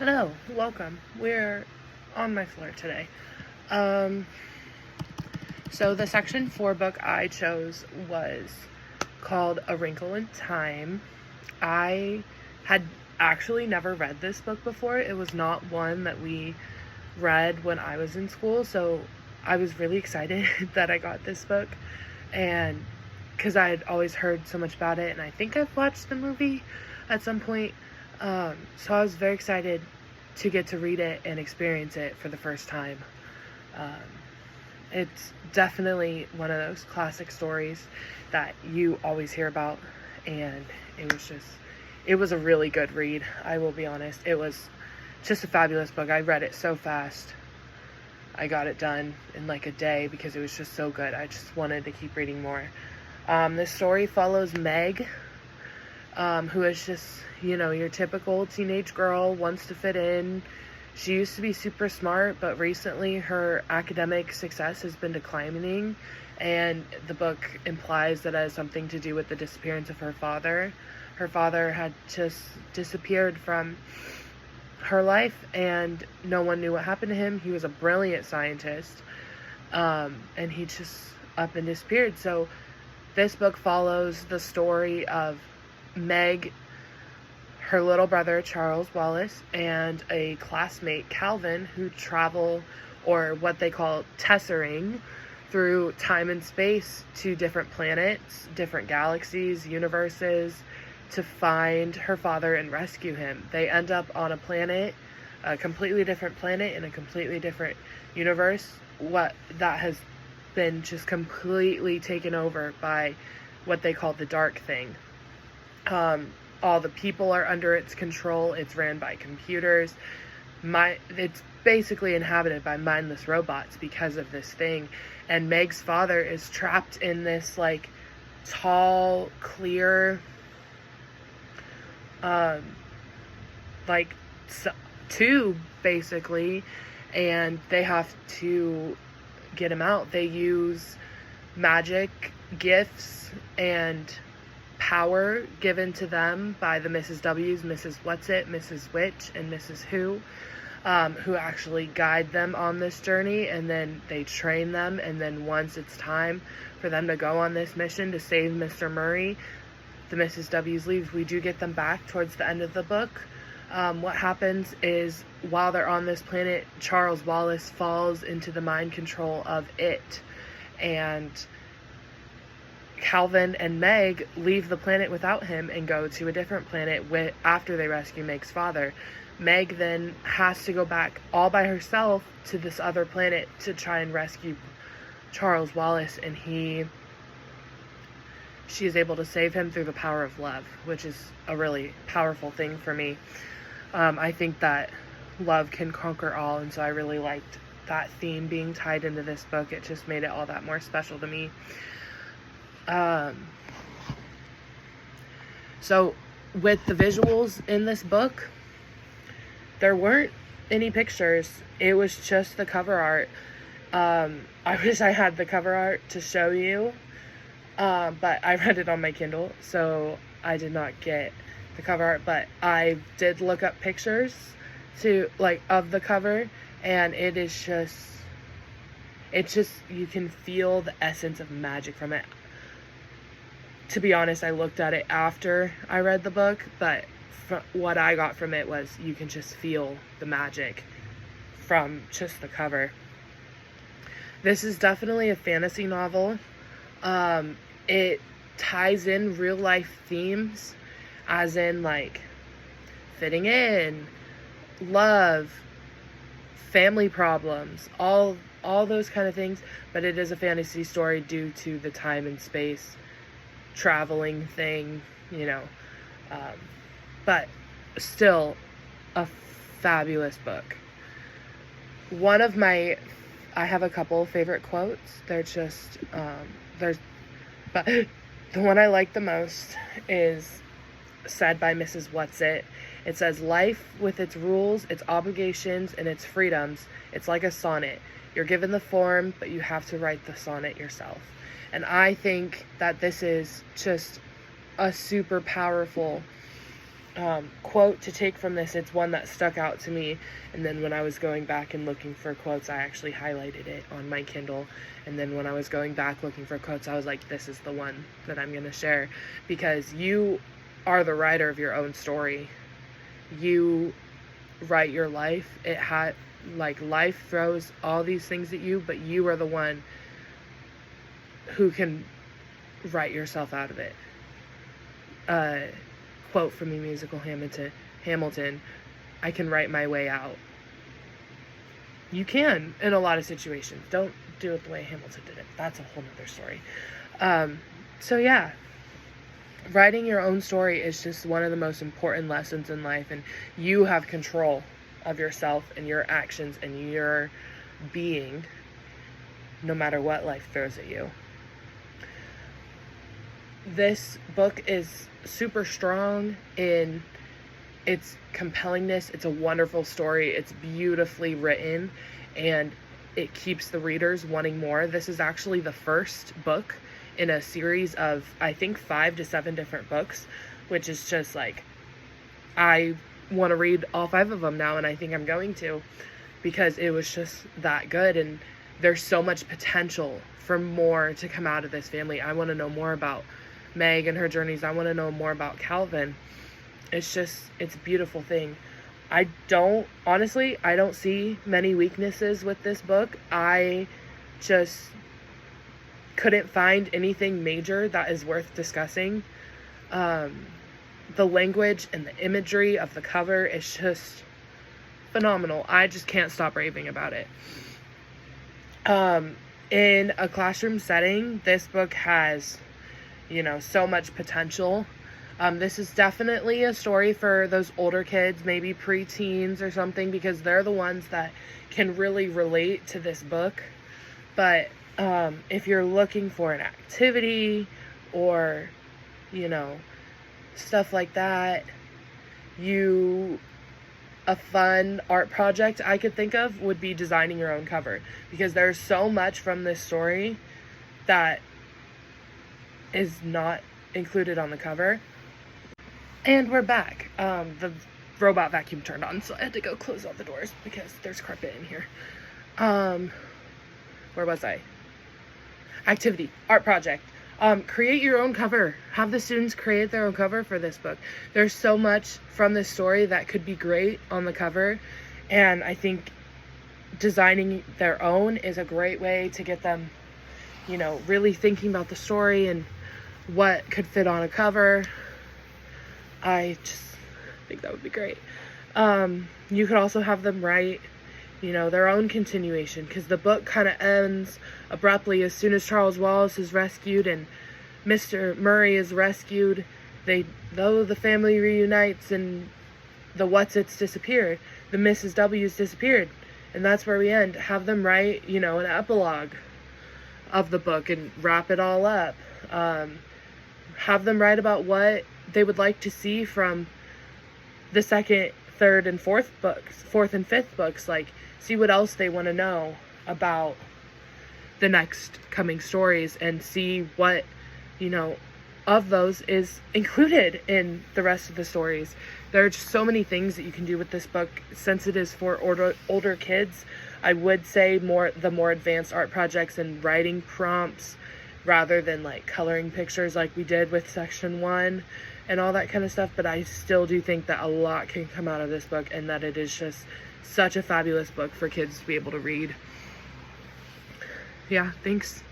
Hello, welcome. We're on my floor today. Um, so the section 4 book I chose was called A Wrinkle in Time. I had actually never read this book before. It was not one that we read when I was in school, so I was really excited that I got this book, and because I had always heard so much about it, and I think I've watched the movie at some point. So I was very excited to get to read it and experience it for the first time. Um, it's definitely one of those classic stories that you always hear about, and it was a really good read. I will be honest. It was just a fabulous book. I read it so fast. I got it done in like a day because it was just so good. I just wanted to keep reading more. This story follows Meg, who is just, your typical teenage girl, wants to fit in. She used to be super smart, but recently her academic success has been declining, and the book implies that it has something to do with the disappearance of her father. Her father had just disappeared from her life, and no one knew what happened to him. He was a brilliant scientist, and he just up and disappeared. So this book follows the story of Meg, her little brother Charles Wallace, and a classmate Calvin, who travel, or what they call tessering, through time and space to different planets, different galaxies, universes, to find her father and rescue him. They end up on a planet, a completely different planet in a completely different universe, what that has been just completely taken over by what they call the dark thing. All the people are under its control. It's ran by computers. It's basically inhabited by mindless robots because of this thing. And Meg's father is trapped in this like tall, clear, tube basically, and they have to get him out. They use magic, gifts, and power given to them by the Mrs. W's, Mrs. What's-It, Mrs. Which, and Mrs. Who actually guide them on this journey, and then they train them, and then once it's time for them to go on this mission to save Mr. Murray, the Mrs. W's leave. We do get them back towards the end of the book. What happens is, while they're on this planet, Charles Wallace falls into the mind control of it, and Calvin and Meg leave the planet without him and go to a different planet after they rescue Meg's father. Meg then has to go back all by herself to this other planet to try and rescue Charles Wallace, and she is able to save him through the power of love, which is a really powerful thing for me. I think that love can conquer all, and so I really liked that theme being tied into this book. It just made it all that more special to me. So with the visuals in this book, there weren't any pictures. It was just the cover art. I wish I had the cover art to show you, but I read it on my Kindle, so I did not get the cover art, but I did look up pictures of the cover, and it's just, you can feel the essence of magic from it. To be honest, I looked at it after I read the book, but what I got from it was you can just feel the magic from just the cover. This is definitely a fantasy novel. It ties in real life themes, as in like fitting in, love, family problems, all those kind of things, but it is a fantasy story due to the time and space traveling thing, but still a fabulous book. I have a couple favorite quotes. But the one I like the most is said by Mrs. What's-It. It says, "Life with its rules, its obligations, and its freedoms, it's like a sonnet. You're given the form, but you have to write the sonnet yourself." And I think that this is just a super powerful quote to take from this. It's one that stuck out to me, and then when I was going back and looking for quotes, I actually highlighted it on my Kindle, and then when I was going back looking for quotes, I was like, this is the one that I'm going to share, because you are the writer of your own story. You write your life. Life throws all these things at you, but you are the one who can write yourself out of it. Quote from the musical Hamilton, I can write my way out. You can in a lot of situations. Don't do it the way Hamilton did it. That's a whole nother story. So yeah, writing your own story is just one of the most important lessons in life, and you have control of yourself and your actions and your being, no matter what life throws at you. This book is super strong in its compellingness. It's a wonderful story. It's beautifully written, and it keeps the readers wanting more. This is actually the first book in a series of, I think, 5 to 7 different books, which is just like, I want to read all 5 of them now, and I think I'm going to, because it was just that good, and there's so much potential for more to come out of this family. I want to know more about Meg and her journeys. I want to know more about Calvin. It's a beautiful thing. I don't see many weaknesses with this book. I just couldn't find anything major that is worth discussing. The language and the imagery of the cover is just phenomenal. I just can't stop raving about it. In a classroom setting, this book has, so much potential. This is definitely a story for those older kids, maybe preteens or something, because they're the ones that can really relate to this book. But if you're looking for an activity or, stuff like that, a fun art project I could think of would be designing your own cover, because there's so much from this story that is not included on the cover. And we're back. The robot vacuum turned on, so I had to go close all the doors because there's carpet in here. Where was I? Activity, art project. Create your own cover. Have the students create their own cover for this book. There's so much from this story that could be great on the cover, and I think designing their own is a great way to get them, really thinking about the story and what could fit on a cover. I just think that would be great. You could also have them write, their own continuation, because the book kind of ends abruptly as soon as Charles Wallace is rescued and Mr. Murray is rescued. Though the family reunites and the Whatsits disappeared, the Mrs. W's disappeared, and that's where we end. Have them write, an epilogue of the book and wrap it all up. Have them write about what they would like to see from the second, third, and fourth and fifth books. Like, see what else they want to know about the next coming stories, and see what, of those is included in the rest of the stories. There are just so many things that you can do with this book. Since it is for older kids, I would say the more advanced art projects and writing prompts, rather than like coloring pictures like we did with section 1 and all that kind of stuff. But I still do think that a lot can come out of this book, and that it is just such a fabulous book for kids to be able to read. Yeah, thanks.